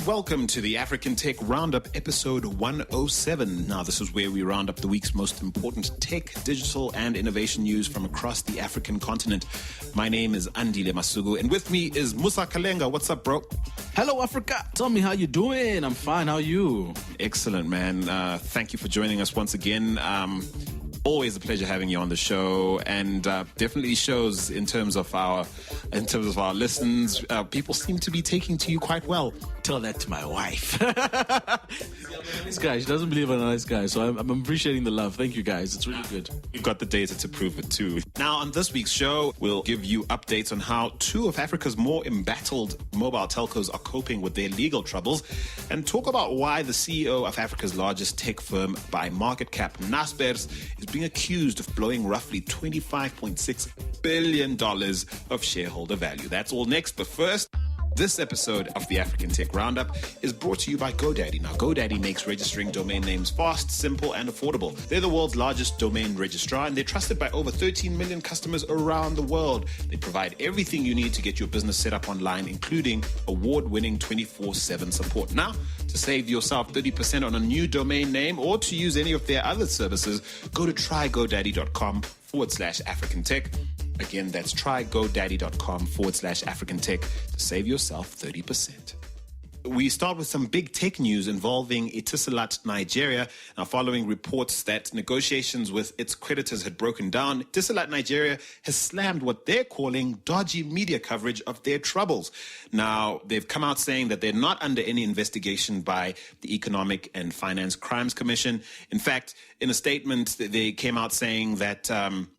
welcome to the African Tech Roundup, episode 107. Now, this is where we round up the week's most important tech, digital, and innovation news from across the African continent. My name is Andile Masugu, and with me is Musa Kalenga. What's up, bro? Hello, Africa. Tell me how you doing. I'm fine. How are you? Excellent, man. Thank you for joining us once again. Always a pleasure having you on the show, and definitely shows in terms of our listens. People seem to be taking to you quite well. Tell that to my wife. This guy, she doesn't believe I'm a nice guy, so I'm appreciating the love. Thank you, guys. It's really good. We've got the data to prove it too. Now, on this week's show, we'll give you updates on how two of Africa's more embattled mobile telcos are coping with their legal troubles, and talk about why the CEO of Africa's largest tech firm by market cap, Naspers, is being accused of blowing roughly $25.6 billion of shareholder value. That's all next, but first, this episode of the African Tech Roundup is brought to you by GoDaddy. Now, GoDaddy makes registering domain names fast, simple, and affordable. They're the world's largest domain registrar, and they're trusted by over 13 million customers around the world. They provide everything you need to get your business set up online, including award-winning 24/7 support. Now, to save yourself 30% on a new domain name or to use any of their other services, go to trygodaddy.com/African Tech. Again, that's trygodaddy.com/African Tech to save yourself 30%. We start with some big tech news involving Etisalat Nigeria. Now, following reports that negotiations with its creditors had broken down, Etisalat Nigeria has slammed what they're calling dodgy media coverage of their troubles. Now, they've come out saying that they're not under any investigation by the Economic and Finance Crimes Commission. In fact, in a statement, they came out saying that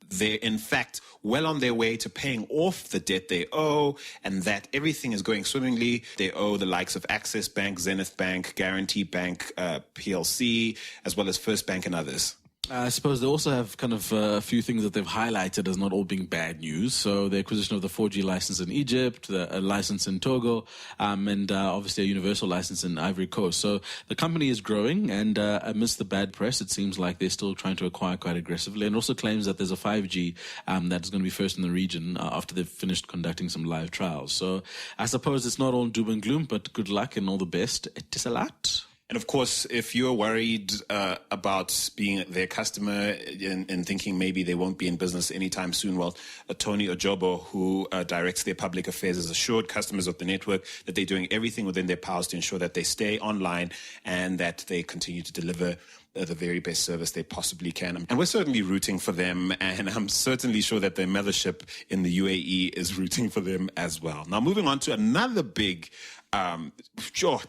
they're in fact well on their way to paying off the debt they owe, and that everything is going swimmingly. They owe the likes of Access Bank, Zenith Bank, Guarantee Bank, PLC, as well as First Bank and others. I suppose they also have kind of a few things that they've highlighted as not all being bad news. So the acquisition of the 4G license in Egypt, a license in Togo, and obviously a universal license in Ivory Coast. So the company is growing, and amidst the bad press, it seems like they're still trying to acquire quite aggressively, and also claims that there's a 5G that's going to be first in the region after they've finished conducting some live trials. So I suppose it's not all doom and gloom, but good luck and all the best. Etisalat. And of course, if you're worried about being their customer and thinking maybe they won't be in business anytime soon, well, Tony Ojobo, who directs their public affairs, has assured customers of the network that they're doing everything within their powers to ensure that they stay online and that they continue to deliver the very best service they possibly can. And we're certainly rooting for them, and I'm certainly sure that their mothership in the UAE is rooting for them as well. Now, moving on to another big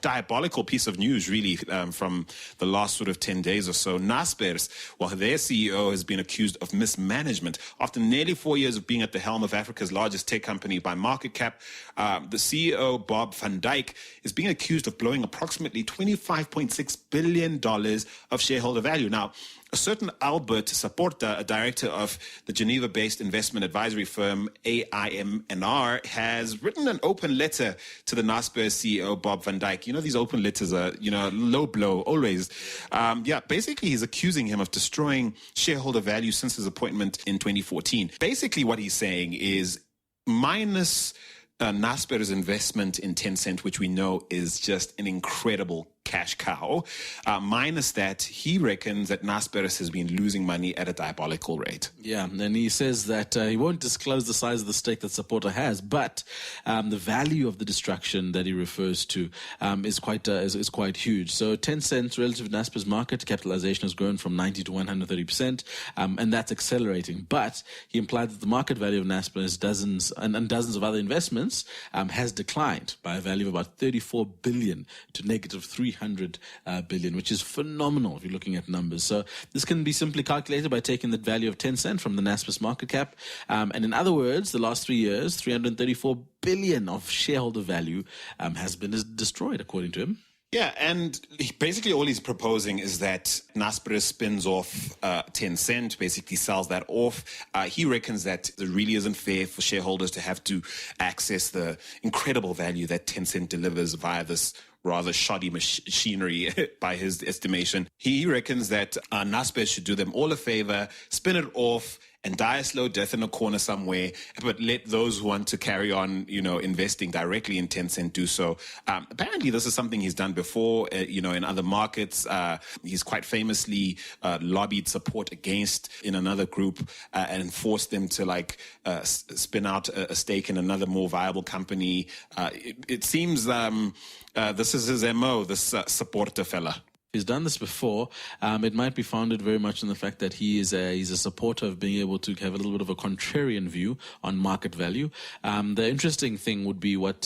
diabolical piece of news, really, from the last sort of 10 days or so. Naspers, well, their CEO has been accused of mismanagement. After nearly 4 years of being at the helm of Africa's largest tech company by market cap, the CEO, Bob van Dijk, is being accused of blowing approximately $25.6 billion of shareholder value. Now, a certain Albert Saporta, a director of the Geneva-based investment advisory firm AIMNR, has written an open letter to the Naspers CEO, Bob van Dijk. You know, these open letters are, low blow, always. Basically, he's accusing him of destroying shareholder value since his appointment in 2014. Basically, what he's saying is minus Naspers' investment in Tencent, which we know is just an incredible cash cow. Minus that, he reckons that Naspers has been losing money at a diabolical rate. Yeah, and he says that he won't disclose the size of the stake that Saporta has, but the value of the destruction that he refers to is quite huge. So Tencent's relative to Naspers market capitalization has grown from 90 to 130%, and that's accelerating. But he implied that the market value of Naspers dozens of other investments has declined by a value of about 34 billion to negative 300 billion, which is phenomenal if you're looking at numbers. So this can be simply calculated by taking the value of Tencent from the Naspers market cap. And in other words, the last 3 years, 334 billion of shareholder value has been destroyed, according to him. Yeah, and basically all he's proposing is that Naspers spins off Tencent, basically sells that off. He reckons that it really isn't fair for shareholders to have to access the incredible value that Tencent delivers via this rather shoddy machinery by his estimation. He reckons that Naspers should do them all a favor, spin it off, and die a slow death in a corner somewhere, but let those who want to carry on, investing directly in Tencent do so. Apparently, this is something he's done before, in other markets. He's quite famously lobbied support against in another group and forced them to spin out a stake in another more viable company. It seems this is his MO, this supporter fella. He's done this before. It might be founded very much in the fact that he's a supporter of being able to have a little bit of a contrarian view on market value. The interesting thing would be what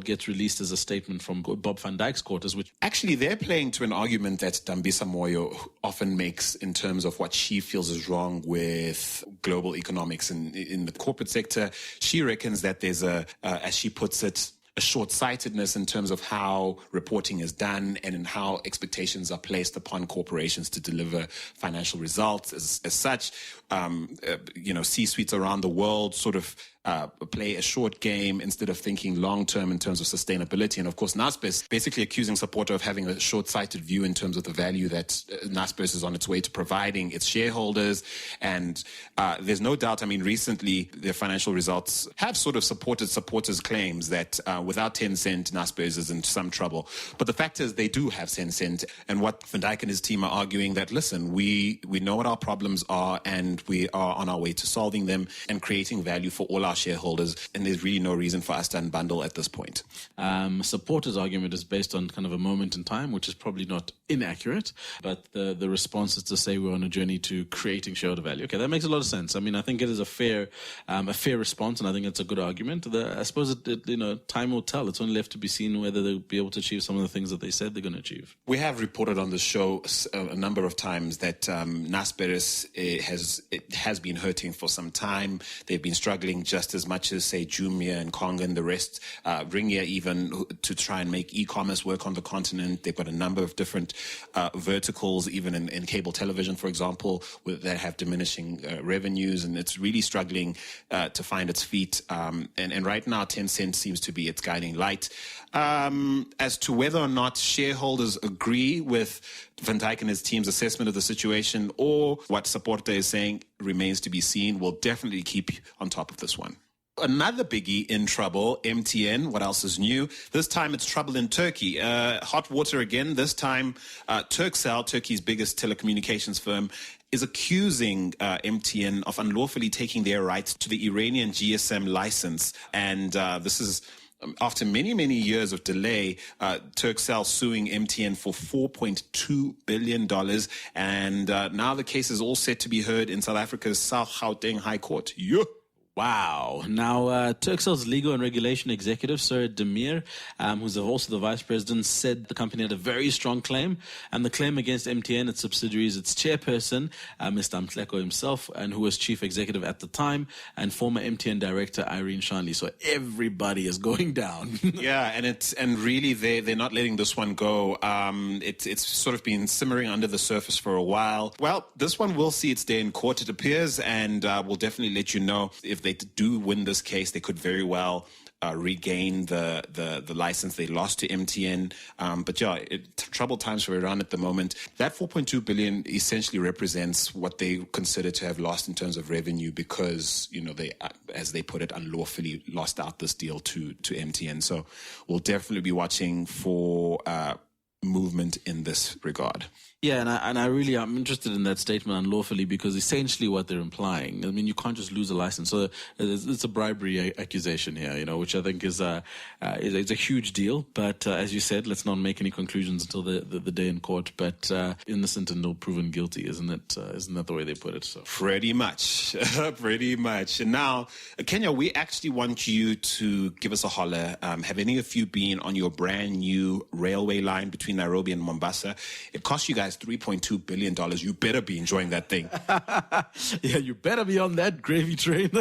gets released as a statement from Bob van Dijk's quarters, which actually they're playing to an argument that Dambisa Moyo often makes in terms of what she feels is wrong with global economics and in the corporate sector. She reckons that there's as she puts it, a short-sightedness in terms of how reporting is done and in how expectations are placed upon corporations to deliver financial results. As such, C-suites around the world sort of play a short game instead of thinking long-term in terms of sustainability. And of course, Naspers basically accusing Supporter of having a short-sighted view in terms of the value that Naspers is on its way to providing its shareholders. And there's no doubt, recently their financial results have sort of supported supporters' claims that without Tencent, Naspers is in some trouble. But the fact is they do have Tencent. And what Van Dijk and his team are arguing that, listen, we know what our problems are and we are on our way to solving them and creating value for all our shareholders, and there's really no reason for us to unbundle at this point. Supporters' argument is based on kind of a moment in time, which is probably not inaccurate, but the response is to say we're on a journey to creating shareholder value. Okay, that makes a lot of sense. I think it is a fair response, and I think it's a good argument. I suppose time will tell. It's only left to be seen whether they'll be able to achieve some of the things that they said they're going to achieve. We have reported on the show a number of times that Naspers has been hurting for some time. They've been struggling just as much as, say, Jumia and Konga and the rest, Ringier even, to try and make e-commerce work on the continent. They've got a number of different verticals, even in cable television, for example, that have diminishing revenues, and it's really struggling to find its feet. And right now, Tencent seems to be its guiding light. As to whether or not shareholders agree with Van Dijk and his team's assessment of the situation or what Supporter is saying remains to be seen. We'll definitely keep on top of this one. Another biggie in trouble, MTN. What else is new? This time it's trouble in Turkey. Hot water again. This time Turkcell, Turkey's biggest telecommunications firm, is accusing MTN of unlawfully taking their rights to the Iranian GSM license. And this is after many, many years of delay, Turkcell suing MTN for $4.2 billion. And now the case is all set to be heard in South Africa's South Gauteng High Court. Yeah. Wow. Now, Turkcell's legal and regulation executive, Sir Demir, who's also the vice president, said the company had a very strong claim, and the claim against MTN, its subsidiaries, its chairperson, Mr. Mtleko himself, and who was chief executive at the time, and former MTN director Irene Shanley. So everybody is going down. Yeah, and really they're not letting this one go. It's sort of been simmering under the surface for a while. Well, this one will see its day in court, it appears, and we'll definitely let you know if they do win this case. They could very well regain the license they lost to MTN. But yeah, troubled times for Iran at the moment. That 4.2 billion essentially represents what they consider to have lost in terms of revenue because, they, as they put it, unlawfully lost out this deal to MTN. So we'll definitely be watching for movement in this regard. Yeah, and I'm interested in that statement, unlawfully, because essentially what they're implying, you can't just lose a license. So it's a bribery accusation here, which I think is a huge deal. But as you said, let's not make any conclusions until the day in court. But innocent until proven guilty, isn't it? Isn't that the way they put it? So pretty much, pretty much. And now, Kenya, we actually want you to give us a holler. Have any of you been on your brand new railway line between Nairobi and Mombasa? It cost you guys $3.2 billion. You better be enjoying that thing. Yeah, you better be on that gravy train.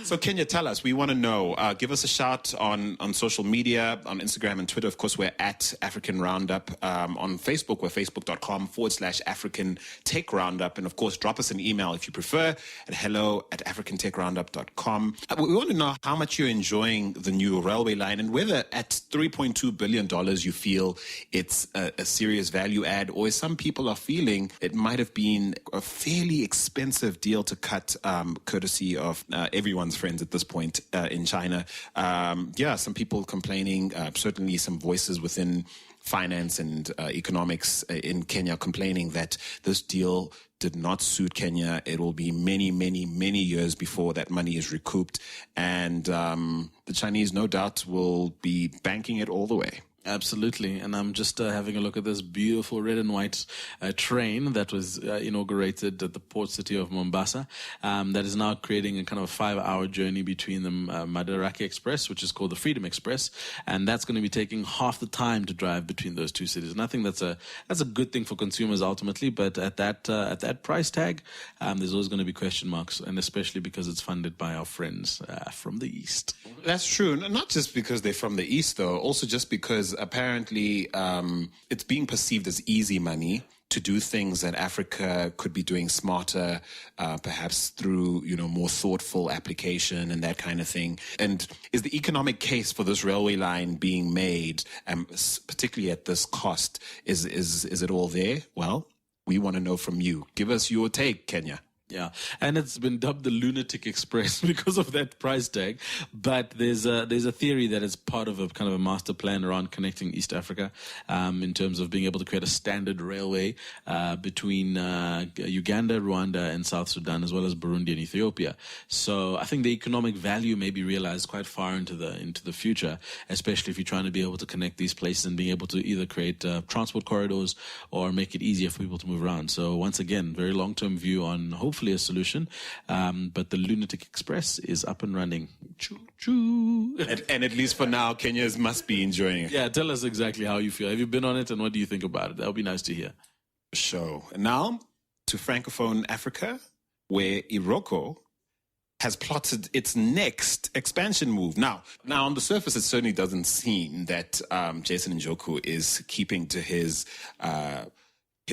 So Kenya, tell us, we want to know. Give us a shout on social media, on Instagram and Twitter. Of course, we're at African Roundup. On Facebook, we're facebook.com/African Tech Roundup. And of course, drop us an email if you prefer at hello@africantechroundup.com. We want to know how much you're enjoying the new railway line and whether at $3.2 billion you feel it's a serious value add, or as some people are feeling, it might have been a fairly expensive deal to cut, courtesy of everyone's friends at this point in China. Some people complaining, certainly some voices within finance and economics in Kenya complaining that this deal did not suit Kenya. It will be many, many, many years before that money is recouped. And the Chinese, no doubt, will be banking it all the way. Absolutely. And I'm just having a look at this beautiful red and white train that was inaugurated at the port city of Mombasa, that is now creating a kind of 5-hour journey between the Madaraka Express, which is called the Freedom Express, and that's going to be taking half the time to drive between those two cities. And I think that's a good thing for consumers ultimately, but at that price tag, there's always going to be question marks, and especially because it's funded by our friends from the East. That's true. Not just because they're from the East, though, also just because apparently it's being perceived as easy money to do things that Africa could be doing smarter, perhaps through, more thoughtful application and that kind of thing. And is the economic case for this railway line being made, particularly at this cost, is it all there? Well, we want to know from you. Give us your take, Kenya. Yeah, and it's been dubbed the Lunatic Express because of that price tag. But there's a theory that it's part of a kind of a master plan around connecting East Africa, in terms of being able to create a standard railway between Uganda, Rwanda, and South Sudan, as well as Burundi and Ethiopia. So I think the economic value may be realized quite far into the future, especially if you're trying to be able to connect these places and being able to either create transport corridors or make it easier for people to move around. So once again, very long-term view on hopefully a solution, but the Lunatic Express is up and running. Choo choo. And at least for now, Kenyans must be enjoying it. Yeah, tell us exactly how you feel. Have you been on it, and what do you think about it? That would be nice to hear. And now to Francophone Africa, where Iroko has plotted its next expansion move. Now on the surface, it certainly doesn't seem that Jason Njoku is keeping to his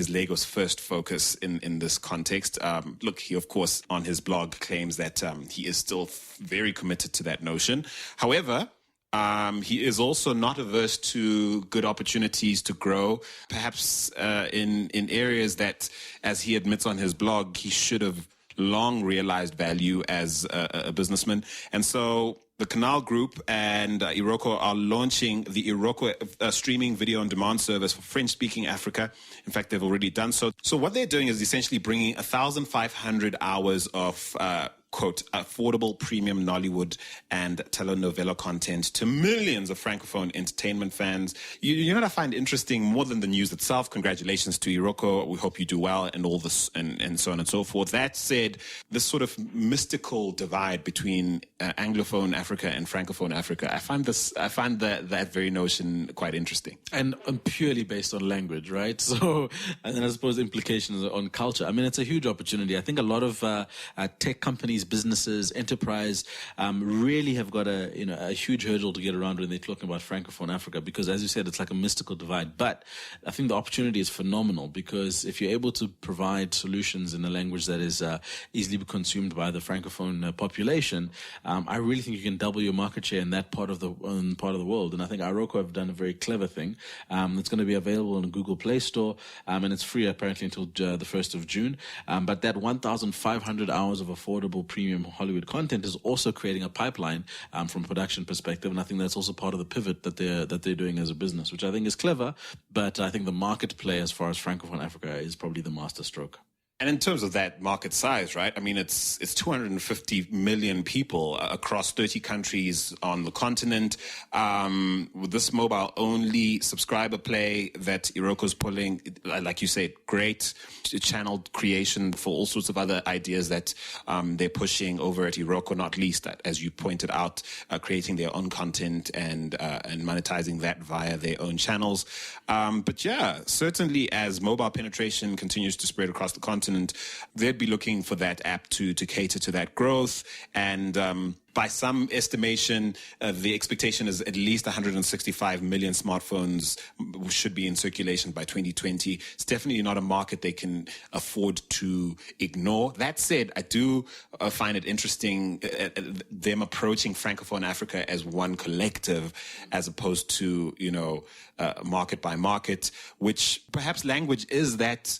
Lagos first focus in this context. Look, he, of course, on his blog claims that he is still very committed to that notion. However, he is also not averse to good opportunities to grow, perhaps in areas that, as he admits on his blog, he should have long realized value as a businessman. And so the Canal Group and Iroko are launching the Iroko streaming video on demand service for French-speaking Africa. In fact, they've already done so. So what they're doing is essentially bringing 1,500 hours of quote, affordable premium Nollywood and telenovela content to millions of Francophone entertainment fans. You know what I find interesting more than the news itself? Congratulations to Iroko. We hope you do well and all this and so on and so forth. That said, this sort of mystical divide between Anglophone Africa and Francophone Africa, I find that very notion quite interesting. And purely based on language, right? So, and then I suppose implications on culture. I mean, it's a huge opportunity. I think a lot of tech companies, businesses, enterprise really have got a huge hurdle to get around when they're talking about Francophone Africa, because as you said, it's like a mystical divide. But I think the opportunity is phenomenal, because if you're able to provide solutions in a language that is easily consumed by the Francophone population, I really think you can double your market share in that part of the world. And I think Iroko have done a very clever thing. It's going to be available in the Google Play Store, and it's free apparently until the 1st of June. But that 1,500 hours of affordable premium Hollywood content is also creating a pipeline from a production perspective, and I think that's also part of the pivot that they're doing as a business, which I think is clever. But I think the market play as far as Francophone Africa is probably the master stroke. And in terms of that market size, right? I mean, it's 250 million people across 30 countries on the continent. With this mobile-only subscriber play that Iroko's pulling, like you said, great channel creation for all sorts of other ideas that they're pushing over at Iroko, not least, as you pointed out, creating their own content and monetizing that via their own channels. But yeah, certainly as mobile penetration continues to spread across the continent, they'd be looking for that app to cater to that growth. And By some estimation, the expectation is at least 165 million smartphones should be in circulation by 2020. It's definitely not a market they can afford to ignore. That said, I do find it interesting them approaching Francophone Africa as one collective as opposed to, market by market, which perhaps language is that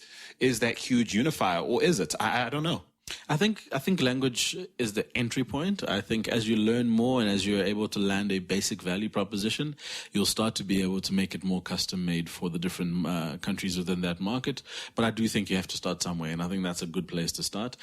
huge unifier, or is it? I don't know. I think language is the entry point. I think as you learn more and as you're able to land a basic value proposition, you'll start to be able to make it more custom made for the different countries within that market. But I do think you have to start somewhere, and I think that's a good place to start.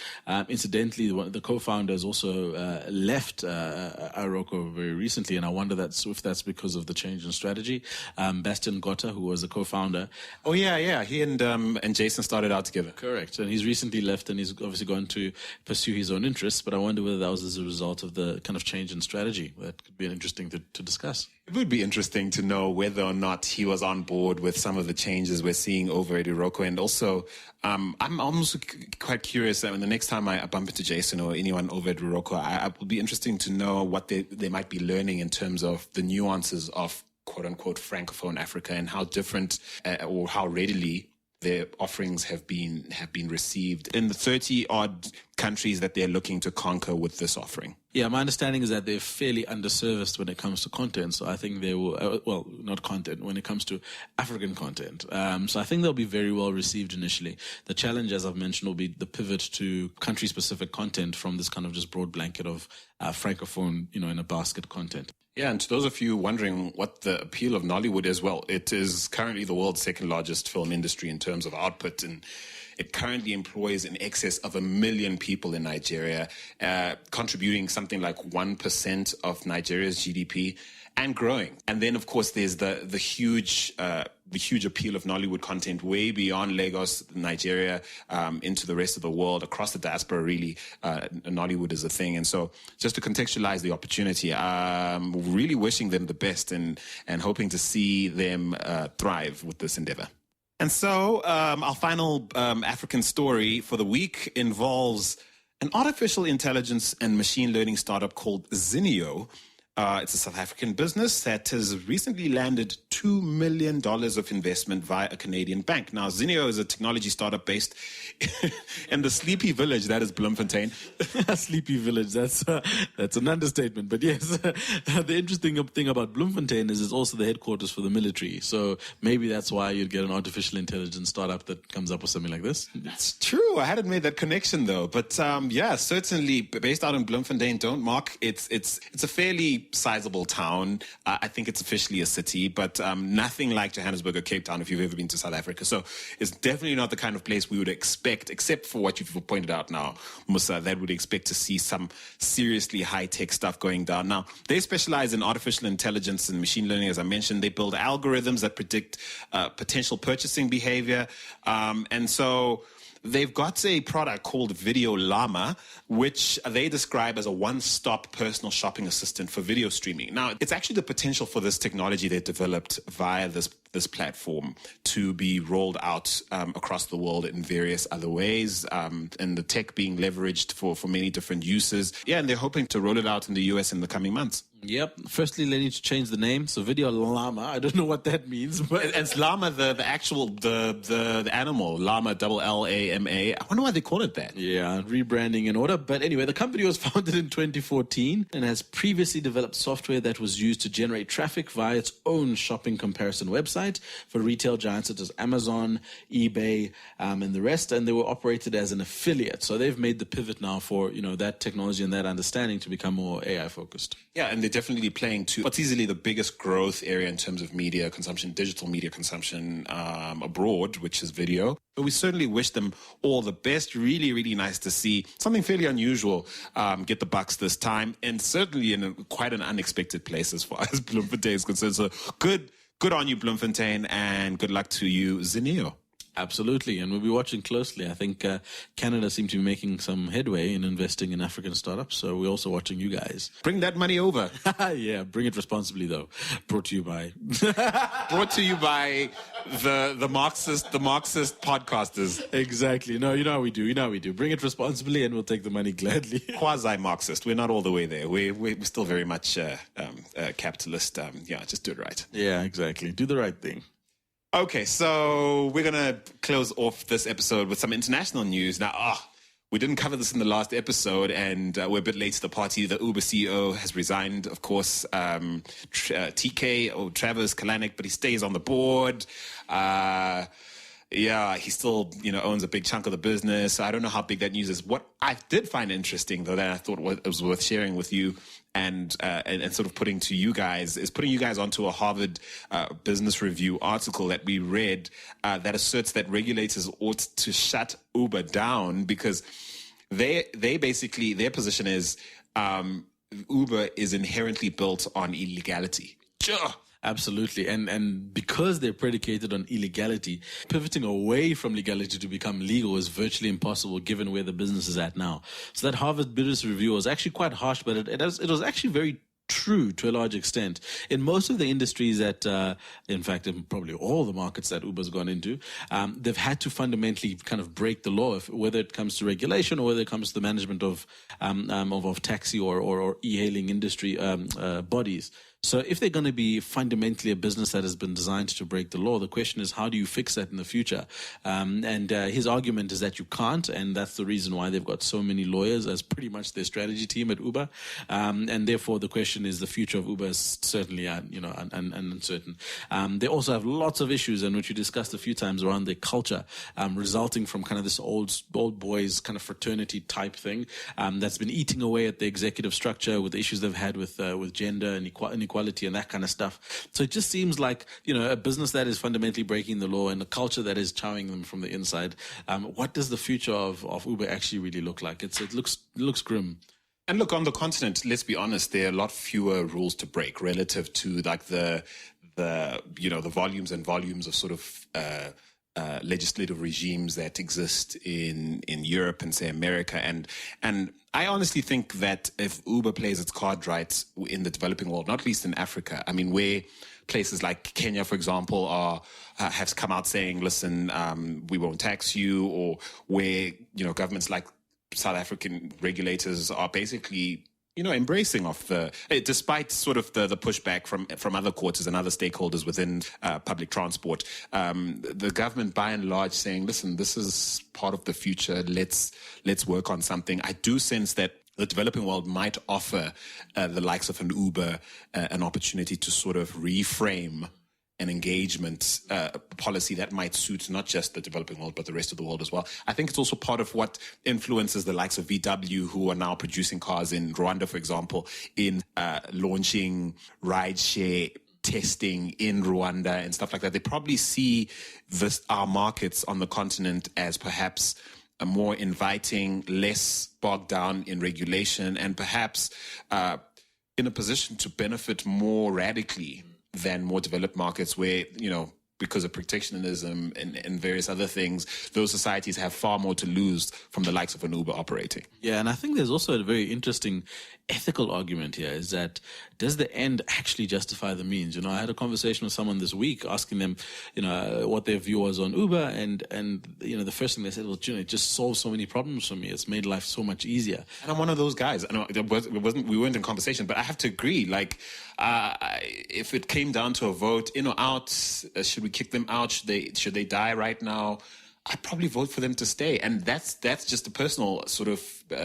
Incidentally, the co-founders also left Iroko very recently, and I wonder if that's because of the change in strategy. Bastian Gotta, who was the co-founder. Oh yeah, he and Jason started out together. Correct, and he's recently left, and he's obviously gone to pursue his own interests, but I wonder whether that was as a result of the kind of change in strategy. That could be interesting to discuss. It would be interesting to know whether or not he was on board with some of the changes we're seeing over at Iroko. And also, I'm almost quite curious that when the next time I bump into Jason or anyone over at Iroko, I would be interesting to know what they might be learning in terms of the nuances of quote-unquote Francophone Africa and how different or how readily their offerings have been received in the 30-odd countries that they're looking to conquer with this offering. Yeah, my understanding is that they're fairly underserviced when it comes to content. So I think they will, not content, when it comes to African content. So I think they'll be very well received initially. The challenge, as I've mentioned, will be the pivot to country-specific content from this kind of just broad blanket of Francophone, in a basket content. Yeah, and to those of you wondering what the appeal of Nollywood is, well, it is currently the world's second largest film industry in terms of output, and it currently employs in excess of 1 million people in Nigeria, contributing something like 1% of Nigeria's GDP and growing. And then, of course, there's the huge appeal of Nollywood content way beyond Lagos, Nigeria, into the rest of the world, across the diaspora, really. Nollywood is a thing. And so just to contextualize the opportunity, I'm really wishing them the best and hoping to see them thrive with this endeavor. And so our final African story for the week involves an artificial intelligence and machine learning startup called Zinio. It's a South African business that has recently landed $2 million of investment via a Canadian bank. Now, Zinio is a technology startup based in the sleepy village that is Bloemfontein. Sleepy village, that's an understatement. But yes, the interesting thing about Bloemfontein is it's also the headquarters for the military. So maybe that's why you'd get an artificial intelligence startup that comes up with something like this. That's true. I hadn't made that connection though. But yeah, certainly based out in Bloemfontein, don't mock. It's a fairly sizable town. I think it's officially a city, but nothing like Johannesburg or Cape Town if you've ever been to South Africa. So it's definitely not the kind of place we would expect, except for what you've pointed out now, Musa, that would expect to see some seriously high-tech stuff going down. Now, they specialize in artificial intelligence and machine learning, as I mentioned. They build algorithms that predict potential purchasing behavior. And so they've got a product called Video Llama, which they describe as a one-stop personal shopping assistant for video streaming. Now, it's actually the potential for this technology they developed via this platform to be rolled out across the world in various other ways, and the tech being leveraged for many different uses. Yeah, and they're hoping to roll it out in the US in the coming months. Yep. Firstly, they need to change the name. So Video Llama, I don't know what that means, but it's llama, the actual the animal, llama, LLAMA. I wonder why they call it that. Yeah, rebranding in order. But anyway, the company was founded in 2014 and has previously developed software that was used to generate traffic via its own shopping comparison website for retail giants such as Amazon, eBay, and the rest. And they were operated as an affiliate. So they've made the pivot now for, that technology and that understanding to become more AI focused. Yeah, and they're definitely playing to what's easily the biggest growth area in terms of media consumption, digital media consumption abroad, which is video. But we certainly wish them all the best. Really, really nice to see something fairly unusual get the bucks this time, and certainly in quite an unexpected place as far as Bloemfontein is concerned. So good on you, Bloemfontein, and good luck to you, Zinio. Absolutely, and we'll be watching closely. I think Canada seems to be making some headway in investing in African startups, so we're also watching you guys. Bring that money over. Yeah, bring it responsibly, though. Brought to you by the Marxist podcasters. Exactly. No, you know how we do. Bring it responsibly, and we'll take the money gladly. Quasi-Marxist. We're not all the way there. We're still very much capitalist. Just do it right. Yeah, exactly. Do the right thing. Okay, so we're going to close off this episode with some international news. Now, we didn't cover this in the last episode, and we're a bit late to the party. The Uber CEO has resigned, of course, TK, or Travis Kalanick, but he stays on the board. He still, owns a big chunk of the business. I don't know how big that news is. What I did find interesting, though, that I thought it was worth sharing with you and sort of putting you guys onto a Harvard Business Review article that we read that asserts that regulators ought to shut Uber down because they basically, their position is Uber is inherently built on illegality. Sure. Absolutely. And because they're predicated on illegality, pivoting away from legality to become legal is virtually impossible given where the business is at now. So that Harvard Business Review was actually quite harsh, but it was actually very true to a large extent. In most of the industries that, in fact, in probably all the markets that Uber's gone into, they've had to fundamentally kind of break the law, whether it comes to regulation or whether it comes to the management of taxi or e-hailing industry bodies. So if they're going to be fundamentally a business that has been designed to break the law, the question is, how do you fix that in the future? His argument is that you can't, and that's the reason why they've got so many lawyers as pretty much their strategy team at Uber. And therefore, the question is, the future of Uber is certainly uncertain. They also have lots of issues, and which we discussed a few times, around their culture, resulting from kind of this old boys kind of fraternity type thing that's been eating away at the executive structure with the issues they've had with gender and inequality and that kind of stuff. So it just seems like, a business that is fundamentally breaking the law and a culture that is chowing them from the inside. What does the future of Uber actually really look like? It looks grim. And look, on the continent, let's be honest, there are a lot fewer rules to break relative to like the volumes and volumes of sort of legislative regimes that exist in Europe and, say, America. And I honestly think that if Uber plays its card right in the developing world, not least in Africa, I mean, where places like Kenya, for example, have come out saying, listen, we won't tax you, or where, governments like South African regulators are basically embracing of despite sort of the pushback from other quarters and other stakeholders within public transport, the government by and large saying, listen, this is part of the future. Let's work on something. I do sense that the developing world might offer the likes of an Uber an opportunity to sort of reframe an engagement policy that might suit not just the developing world, but the rest of the world as well. I think it's also part of what influences the likes of VW, who are now producing cars in Rwanda, for example, in launching rideshare testing in Rwanda and stuff like that. They probably see our markets on the continent as perhaps a more inviting, less bogged down in regulation, and perhaps in a position to benefit more radically than more developed markets where, because of protectionism and various other things, those societies have far more to lose from the likes of an Uber operating. Yeah, and I think there's also a very interesting ethical argument here, is that does the end actually justify the means? I had a conversation with someone this week asking them, what their view was on Uber, and the first thing they said was, it just solves so many problems for me. It's made life so much easier. And I'm one of those guys. I know we weren't in conversation, but I have to agree. Like, if it came down to a vote, in or out, should we kick them out? Should they die right now? I'd probably vote for them to stay, and that's just a personal sort of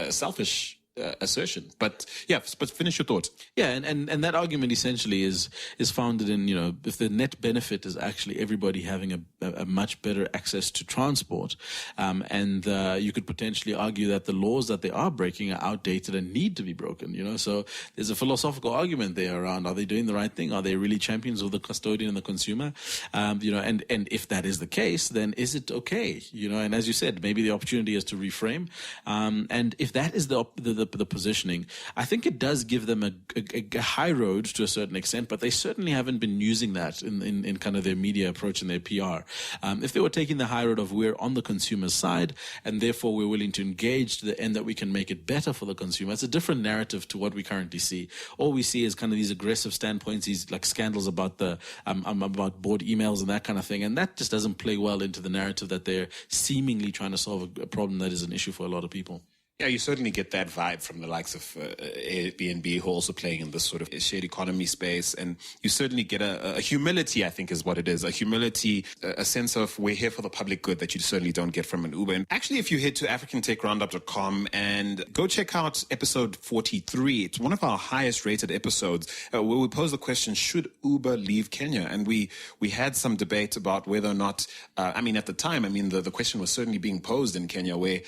selfish assertion. But finish your thought. Yeah, and that argument essentially is founded in, if the net benefit is actually everybody having a much better access to transport, and you could potentially argue that the laws that they are breaking are outdated and need to be broken. So there's a philosophical argument there around, are they doing the right thing? Are they really champions of the custodian and the consumer? And if that is the case, then is it okay? And as you said, maybe the opportunity is to reframe, and if that is the the positioning, I think it does give them a high road to a certain extent, but they certainly haven't been using that in kind of their media approach and their PR. If they were taking the high road of we're on the consumer side and therefore we're willing to engage to the end that we can make it better for the consumer, it's a different narrative to what we currently see. All we see is kind of these aggressive standpoints, these like scandals about the about board emails and that kind of thing, and that just doesn't play well into the narrative that they're seemingly trying to solve a problem that is an issue for a lot of people. Yeah, you certainly get that vibe from the likes of Airbnb, who are also playing in this sort of shared economy space. And you certainly get a humility, I think is what it is. A humility, a sense of we're here for the public good that you certainly don't get from an Uber. And actually, if you head to africantechroundup.com and go check out episode 43, it's one of our highest rated episodes where we pose the question, should Uber leave Kenya? And we had some debate about whether or not, at the time, the question was certainly being posed in Kenya where,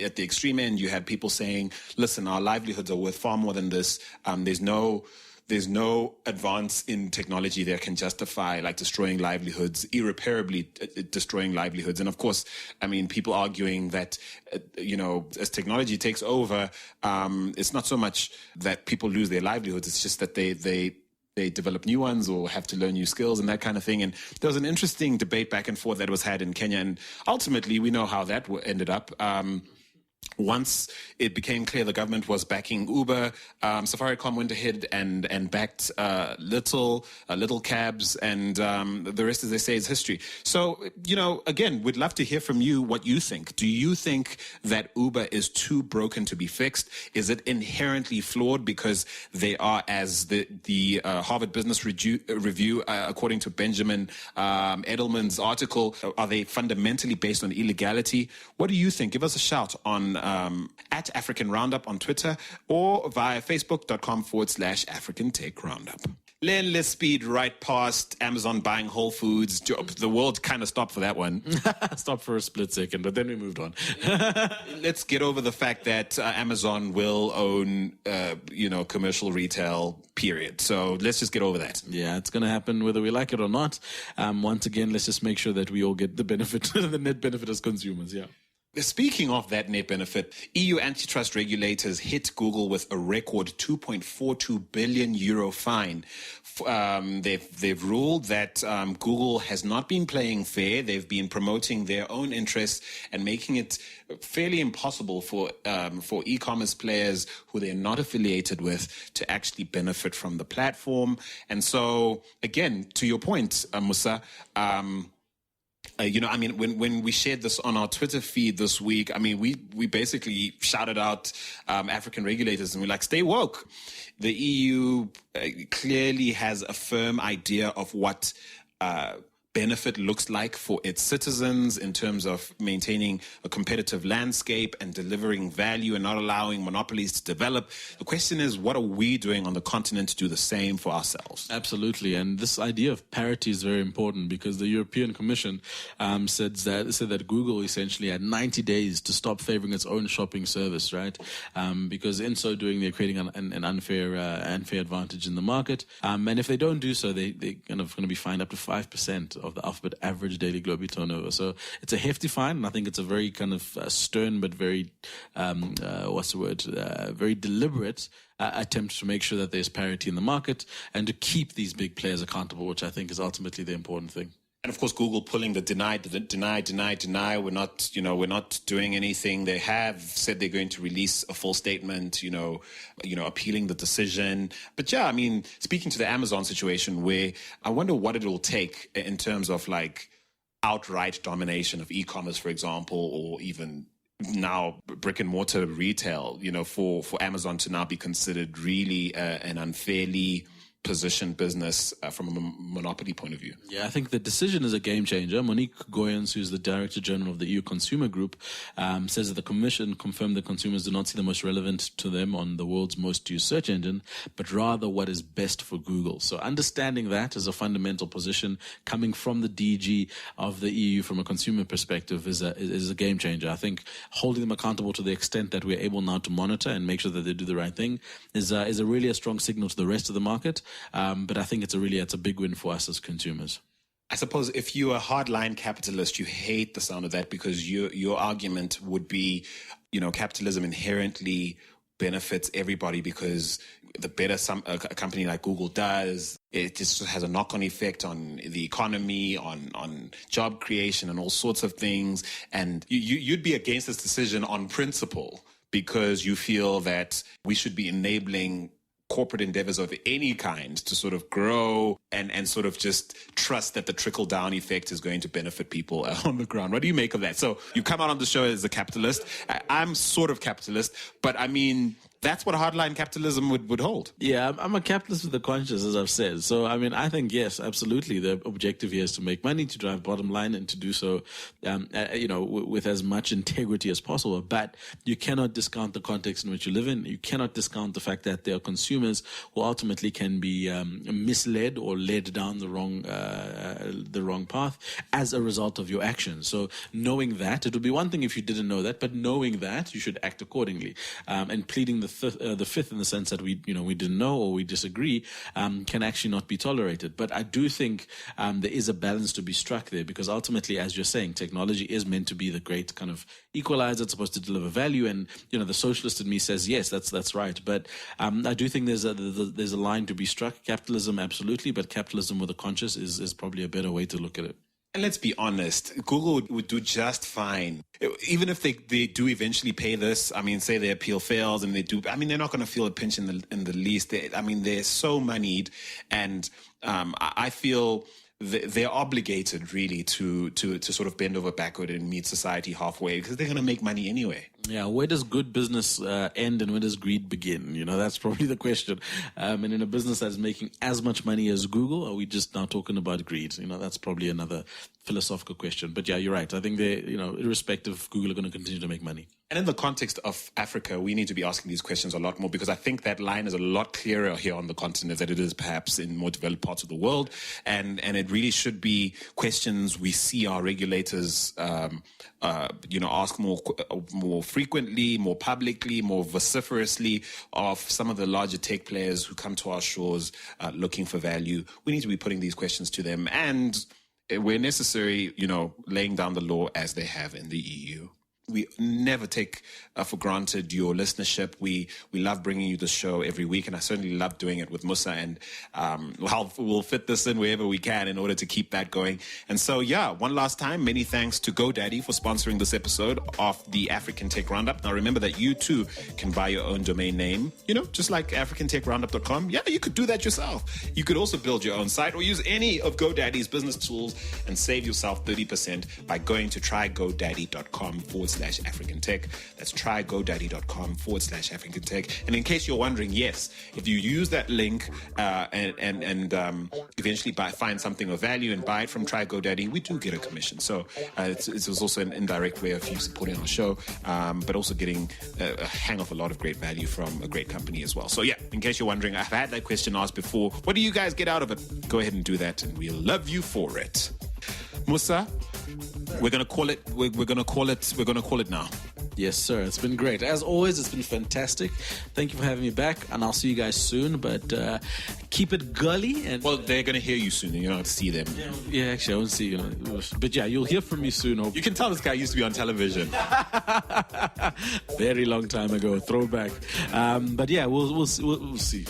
at the extreme end, you had people saying, listen, our livelihoods are worth far more than this. There's no advance in technology that can justify like destroying livelihoods, irreparably destroying livelihoods. And of course, people arguing that, as technology takes over, it's not so much that people lose their livelihoods. It's just that they develop new ones or have to learn new skills and that kind of thing. And there was an interesting debate back and forth that was had in Kenya. And ultimately, we know how that ended up. Once it became clear the government was backing Uber, Safaricom went ahead and backed little cabs, and the rest, as they say, is history. So, again, we'd love to hear from you what you think. Do you think that Uber is too broken to be fixed? Is it inherently flawed because they are, as the Harvard Business Review, according to Benjamin Edelman's article, are they fundamentally based on illegality? What do you think? Give us a shout on at African Roundup on Twitter or via facebook.com/African Tech Roundup. Let's speed right past Amazon buying Whole Foods. The world kind of stopped for that one. Stopped for a split second, but then we moved on. Let's get over the fact that Amazon will own, commercial retail, period. So let's just get over that. Yeah, it's going to happen whether we like it or not. Once again, let's just make sure that we all get the benefit, the net benefit as consumers, yeah. Speaking of that net benefit, EU antitrust regulators hit Google with a record 2.42 billion euro fine. They've ruled that Google has not been playing fair. They've been promoting their own interests and making it fairly impossible for e-commerce players who they're not affiliated with to actually benefit from the platform. And so, again, to your point, Musa, when we shared this on our Twitter feed this week, we basically shouted out African regulators and we're like, stay woke. The EU clearly has a firm idea of what benefit looks like for its citizens in terms of maintaining a competitive landscape and delivering value and not allowing monopolies to develop. The question is, what are we doing on the continent to do the same for ourselves? Absolutely. And this idea of parity is very important because the European Commission said that Google essentially had 90 days to stop favoring its own shopping service, right? Because in so doing, they're creating an unfair advantage in the market. And if they don't do so, they're kind of going to be fined up to 5% of the Alphabet average daily global turnover. So it's a hefty fine, and I think it's a very kind of stern but very, very deliberate attempt to make sure that there's parity in the market and to keep these big players accountable, which I think is ultimately the important thing. And of course, Google pulling the deny. We're not doing anything. They have said they're going to release a full statement, appealing the decision. But yeah, speaking to the Amazon situation, where I wonder what it will take in terms of like outright domination of e-commerce, for example, or even now brick and mortar retail, for Amazon to now be considered really an unfairly positioned business from a monopoly point of view. Yeah, I think the decision is a game changer. Monique Goyens, who's the Director General of the EU Consumer Group, says that the Commission confirmed that consumers do not see the most relevant to them on the world's most used search engine, but rather what is best for Google. So understanding that as a fundamental position coming from the DG of the EU from a consumer perspective is a game changer. I think holding them accountable to the extent that we're able now to monitor and make sure that they do the right thing is really a strong signal to the rest of the market. But I think it's a big win for us as consumers. I suppose if you're a hardline capitalist, you hate the sound of that because your argument would be, capitalism inherently benefits everybody because the better a company like Google does, it just has a knock-on effect on the economy, on job creation and all sorts of things. And you'd be against this decision on principle because you feel that we should be enabling corporate endeavors of any kind to sort of grow and sort of just trust that the trickle down effect is going to benefit people on the ground. What do you make of that? So you come out on the show as a capitalist. I'm sort of capitalist, but I mean, that's what hardline capitalism would hold. Yeah, I'm a capitalist with a conscience, as I've said. So, I mean, I think, yes, absolutely. The objective here is to make money, to drive bottom line, and to do so, with as much integrity as possible. But you cannot discount the context in which you live in. You cannot discount the fact that there are consumers who ultimately can be misled or led down the wrong path as a result of your actions. So, knowing that, it would be one thing if you didn't know that, but knowing that, you should act accordingly. And pleading the fifth in the sense that we didn't know or we disagree can actually not be tolerated. But I do think there is a balance to be struck there because ultimately, as you're saying, technology is meant to be the great kind of equalizer. It's supposed to deliver value, and the socialist in me says yes, that's right. But I do think there's a line to be struck. Capitalism, absolutely, but capitalism with a conscience is probably a better way to look at it. And let's be honest, Google would do just fine. Even if they do eventually pay this, I mean, say their appeal fails and they're not going to feel a pinch in the least. They're so moneyed, and I feel they're obligated really to sort of bend over backward and meet society halfway because they're going to make money anyway. Yeah, where does good business end and where does greed begin? That's probably the question. And in a business that's making as much money as Google, are we just now talking about greed? That's probably another philosophical question. But yeah, you're right. I think they, irrespective, Google are going to continue to make money. And in the context of Africa, we need to be asking these questions a lot more because I think that line is a lot clearer here on the continent than it is perhaps in more developed parts of the world. And it really should be questions we see our regulators, ask more frequently, more publicly, more vociferously of some of the larger tech players who come to our shores looking for value. We need to be putting these questions to them and, where necessary, laying down the law as they have in the EU. We never take for granted your listenership. We love bringing you the show every week, and I certainly love doing it with Musa. And we'll fit this in wherever we can in order to keep that going. And so, yeah, one last time, many thanks to GoDaddy for sponsoring this episode of the African Tech Roundup. Now, remember that you too can buy your own domain name, just like africantechroundup.com. Yeah, you could do that yourself. You could also build your own site or use any of GoDaddy's business tools and save yourself 30% by going to trygodaddy.com/African Tech. That's trygodaddy.com/African Tech. And in case you're wondering, yes, if you use that link and eventually find something of value and buy it from Try GoDaddy, we do get a commission. So it was also an indirect way of you supporting our show, but also getting a hang of a lot of great value from a great company as well. So yeah, in case you're wondering, I've had that question asked before. What do you guys get out of it? Go ahead and do that, and we'll love you for it. Musa, we're gonna call it. We're gonna call it now. Yes, sir. It's been great. As always, it's been fantastic. Thank you for having me back, and I'll see you guys soon. But keep it gully. And well, they're going to hear you soon, and you don't have to see them. Yeah, actually, I won't see you. But yeah, you'll hear from me soon. You can tell this guy used to be on television. Very long time ago. Throwback. But yeah, we'll see.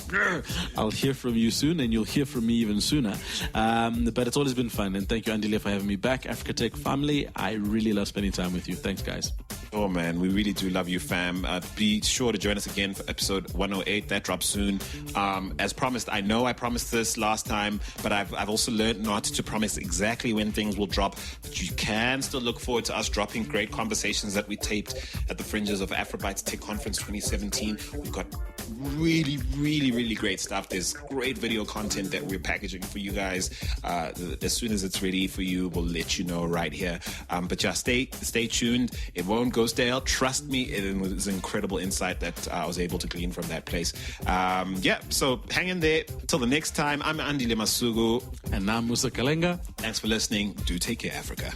I'll hear from you soon, and you'll hear from me even sooner. But it's always been fun, and thank you, Andile, for having me back. Africa Tech family, I really love spending time with you. Thanks, guys. Oh, man, we really do love you, fam. Be sure to join us again for episode 108. That drops soon. As promised, I know I promised this last time, but I've also learned not to promise exactly when things will drop. But you can still look forward to us dropping great conversations that we taped at the fringes of Afrobytes Tech Conference 2017. We've got really, really, really great stuff. There's great video content that we're packaging for you guys. As soon as it's ready for you, we'll let you know right here. But yeah, stay tuned. It won't go stale. Trust me, it was incredible insight that I was able to glean from that place. So hang in there. Till the next time, I'm Andile Masugu. And I'm Musa Kalenga. Thanks for listening. Do take care, Africa.